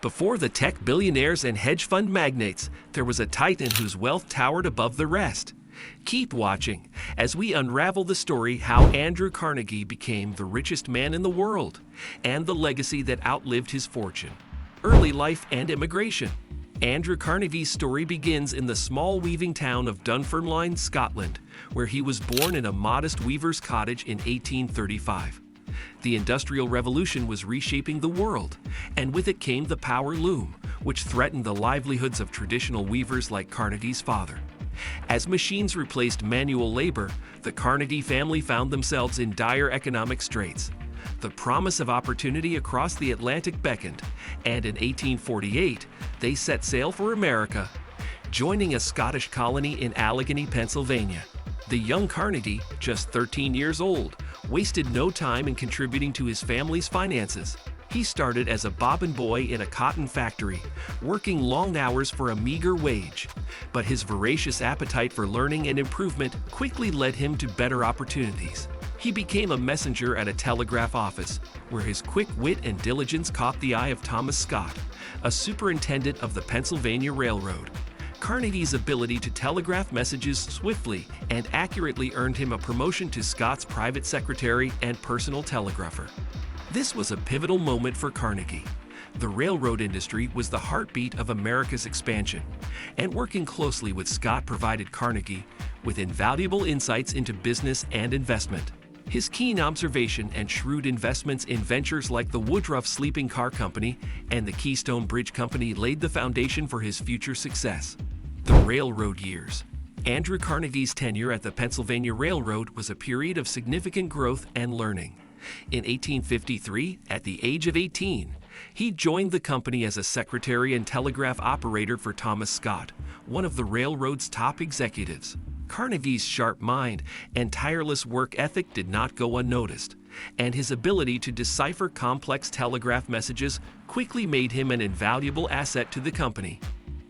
Before the tech billionaires and hedge fund magnates, there was a titan whose wealth towered above the rest. Keep watching as we unravel the story how Andrew Carnegie became the richest man in the world and the legacy that outlived his fortune. Early life and immigration. Andrew Carnegie's story begins in the small weaving town of Dunfermline, Scotland, where he was born in a modest weaver's cottage in 1835. The Industrial Revolution was reshaping the world, and with it came the power loom, which threatened the livelihoods of traditional weavers like Carnegie's father. As machines replaced manual labor, the Carnegie family found themselves in dire economic straits. The promise of opportunity across the Atlantic beckoned, and in 1848, they set sail for America, joining a Scottish colony in Allegheny, Pennsylvania. The young Carnegie, just 13 years old, wasted no time in contributing to his family's finances. He started as a bobbin boy in a cotton factory, working long hours for a meager wage. But his voracious appetite for learning and improvement quickly led him to better opportunities. He became a messenger at a telegraph office, where his quick wit and diligence caught the eye of Thomas Scott, a superintendent of the Pennsylvania Railroad. Carnegie's ability to telegraph messages swiftly and accurately earned him a promotion to Scott's private secretary and personal telegrapher. This was a pivotal moment for Carnegie. The railroad industry was the heartbeat of America's expansion, and working closely with Scott provided Carnegie with invaluable insights into business and investment. His keen observation and shrewd investments in ventures like the Woodruff Sleeping Car Company and the Keystone Bridge Company laid the foundation for his future success. The railroad years. Andrew Carnegie's tenure at the Pennsylvania Railroad was a period of significant growth and learning. In 1853, at the age of 18, he joined the company as a secretary and telegraph operator for Thomas Scott, one of the railroad's top executives. Carnegie's sharp mind and tireless work ethic did not go unnoticed, and his ability to decipher complex telegraph messages quickly made him an invaluable asset to the company.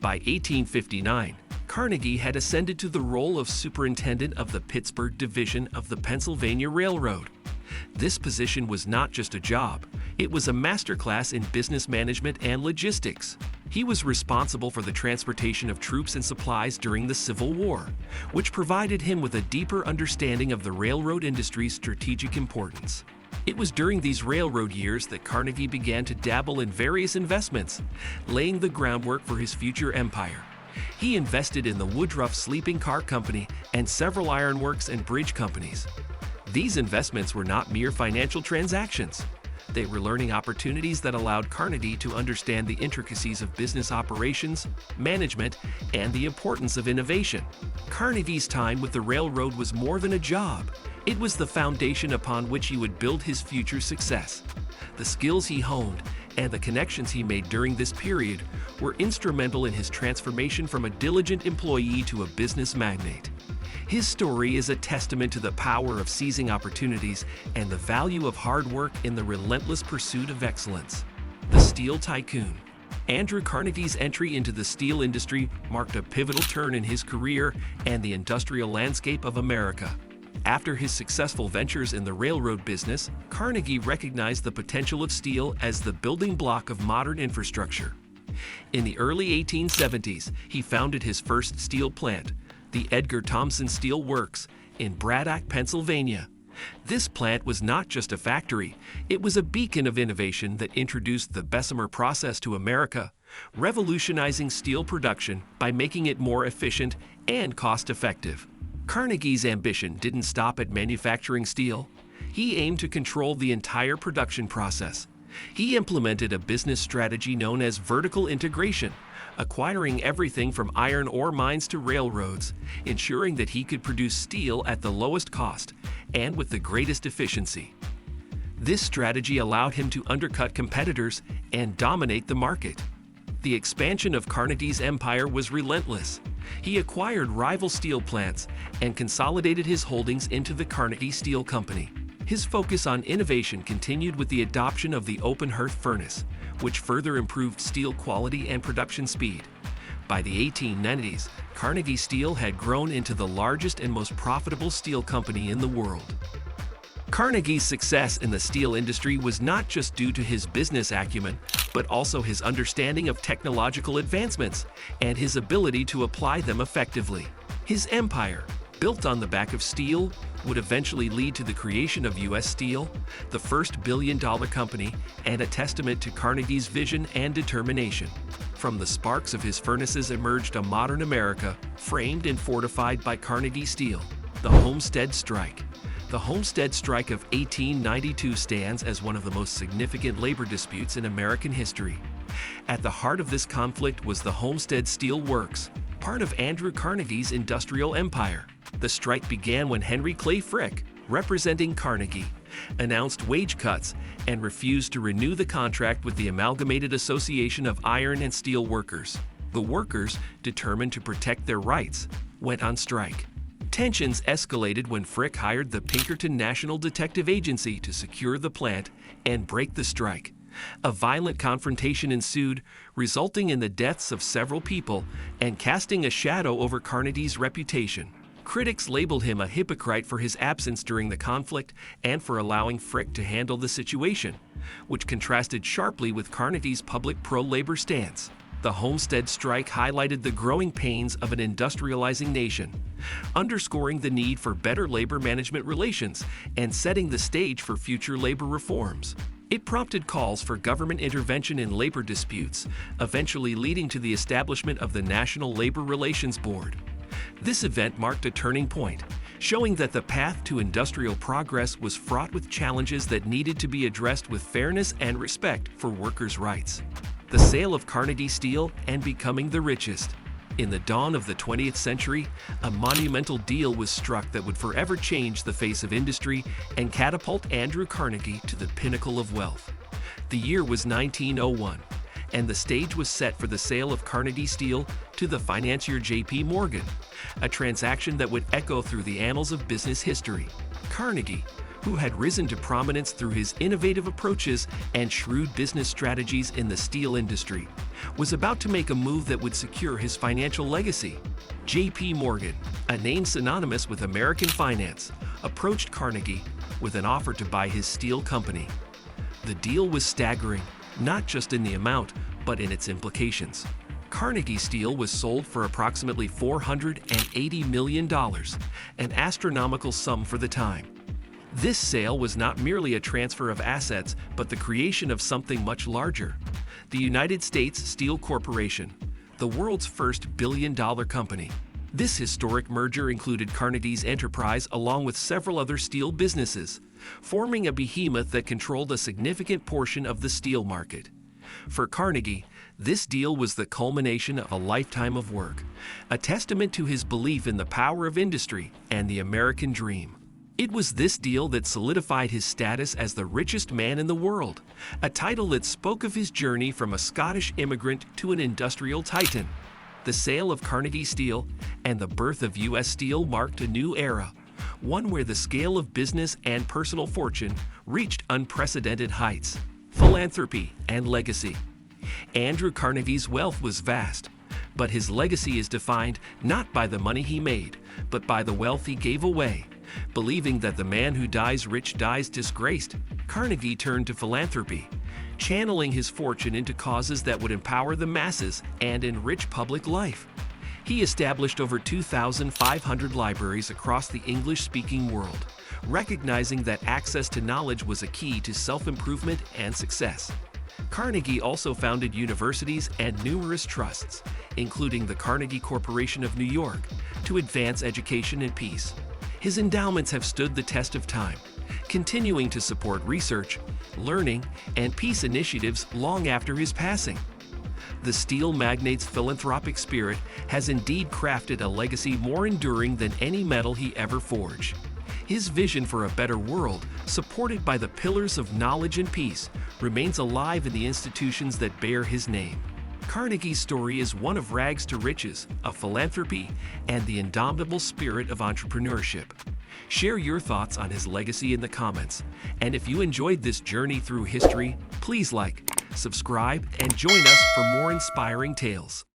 By 1859, Carnegie had ascended to the role of superintendent of the Pittsburgh division of the Pennsylvania Railroad. This position was not just a job, it was a masterclass in business management and logistics. He was responsible for the transportation of troops and supplies during the Civil War, which provided him with a deeper understanding of the railroad industry's strategic importance. It was during these railroad years that Carnegie began to dabble in various investments, laying the groundwork for his future empire. He invested in the Woodruff Sleeping Car Company and several ironworks and bridge companies. These investments were not mere financial transactions. They were learning opportunities that allowed Carnegie to understand the intricacies of business operations, management, and the importance of innovation. Carnegie's time with the railroad was more than a job. It was the foundation upon which he would build his future success. The skills he honed and the connections he made during this period were instrumental in his transformation from a diligent employee to a business magnate. His story is a testament to the power of seizing opportunities and the value of hard work in the relentless pursuit of excellence. The Steel Tycoon. Andrew Carnegie's entry into the steel industry marked a pivotal turn in his career and the industrial landscape of America. After his successful ventures in the railroad business, Carnegie recognized the potential of steel as the building block of modern infrastructure. In the early 1870s, he founded his first steel plant, the Edgar Thomson Steel Works, in Braddock, Pennsylvania. This plant was not just a factory, it was a beacon of innovation that introduced the Bessemer process to America, revolutionizing steel production by making it more efficient and cost-effective. Carnegie's ambition didn't stop at manufacturing steel. He aimed to control the entire production process. He implemented a business strategy known as vertical integration, acquiring everything from iron ore mines to railroads, ensuring that he could produce steel at the lowest cost and with the greatest efficiency. This strategy allowed him to undercut competitors and dominate the market. The expansion of Carnegie's empire was relentless. He acquired rival steel plants and consolidated his holdings into the Carnegie Steel Company. His focus on innovation continued with the adoption of the open hearth furnace, which further improved steel quality and production speed. By the 1890s, Carnegie Steel had grown into the largest and most profitable steel company in the world. Carnegie's success in the steel industry was not just due to his business acumen, but also his understanding of technological advancements and his ability to apply them effectively. His empire, built on the back of steel, would eventually lead to the creation of U.S. Steel, the first billion-dollar company, and a testament to Carnegie's vision and determination. From the sparks of his furnaces emerged a modern America, framed and fortified by Carnegie Steel. The Homestead Strike. The Homestead Strike of 1892 stands as one of the most significant labor disputes in American history. At the heart of this conflict was the Homestead Steel Works, part of Andrew Carnegie's industrial empire. The strike began when Henry Clay Frick, representing Carnegie, announced wage cuts and refused to renew the contract with the Amalgamated Association of Iron and Steel Workers. The workers, determined to protect their rights, went on strike. Tensions escalated when Frick hired the Pinkerton National Detective Agency to secure the plant and break the strike. A violent confrontation ensued, resulting in the deaths of several people and casting a shadow over Carnegie's reputation. Critics labeled him a hypocrite for his absence during the conflict and for allowing Frick to handle the situation, which contrasted sharply with Carnegie's public pro-labor stance. The Homestead Strike highlighted the growing pains of an industrializing nation, underscoring the need for better labor management relations and setting the stage for future labor reforms. It prompted calls for government intervention in labor disputes, eventually leading to the establishment of the National Labor Relations Board. This event marked a turning point, showing that the path to industrial progress was fraught with challenges that needed to be addressed with fairness and respect for workers' rights. The sale of Carnegie Steel and becoming the richest. In the dawn of the 20th century, a monumental deal was struck that would forever change the face of industry and catapult Andrew Carnegie to the pinnacle of wealth. The year was 1901, and the stage was set for the sale of Carnegie Steel to the financier J.P. Morgan, a transaction that would echo through the annals of business history. Carnegie, who had risen to prominence through his innovative approaches and shrewd business strategies in the steel industry, was about to make a move that would secure his financial legacy. J.P. Morgan, a name synonymous with American finance, approached Carnegie with an offer to buy his steel company. The deal was staggering, not just in the amount, but in its implications. Carnegie Steel was sold for approximately $480 million, an astronomical sum for the time. This sale was not merely a transfer of assets, but the creation of something much larger. The United States Steel Corporation, the world's first billion-dollar company. This historic merger included Carnegie's enterprise along with several other steel businesses, forming a behemoth that controlled a significant portion of the steel market. For Carnegie, this deal was the culmination of a lifetime of work, a testament to his belief in the power of industry and the American dream. It was this deal that solidified his status as the richest man in the world, a title that spoke of his journey from a Scottish immigrant to an industrial titan. The sale of Carnegie Steel and the birth of U.S. Steel marked a new era, one where the scale of business and personal fortune reached unprecedented heights. Philanthropy and legacy. Andrew Carnegie's wealth was vast, but his legacy is defined not by the money he made, but by the wealth he gave away. Believing that the man who dies rich dies disgraced, Carnegie turned to philanthropy, channeling his fortune into causes that would empower the masses and enrich public life. He established over 2,500 libraries across the English-speaking world, recognizing that access to knowledge was a key to self-improvement and success. Carnegie also founded universities and numerous trusts, including the Carnegie Corporation of New York, to advance education and peace. His endowments have stood the test of time, continuing to support research, learning, and peace initiatives long after his passing. The steel magnate's philanthropic spirit has indeed crafted a legacy more enduring than any metal he ever forged. His vision for a better world, supported by the pillars of knowledge and peace, remains alive in the institutions that bear his name. Carnegie's story is one of rags to riches, of philanthropy, and the indomitable spirit of entrepreneurship. Share your thoughts on his legacy in the comments, and if you enjoyed this journey through history, please like, subscribe, and join us for more inspiring tales.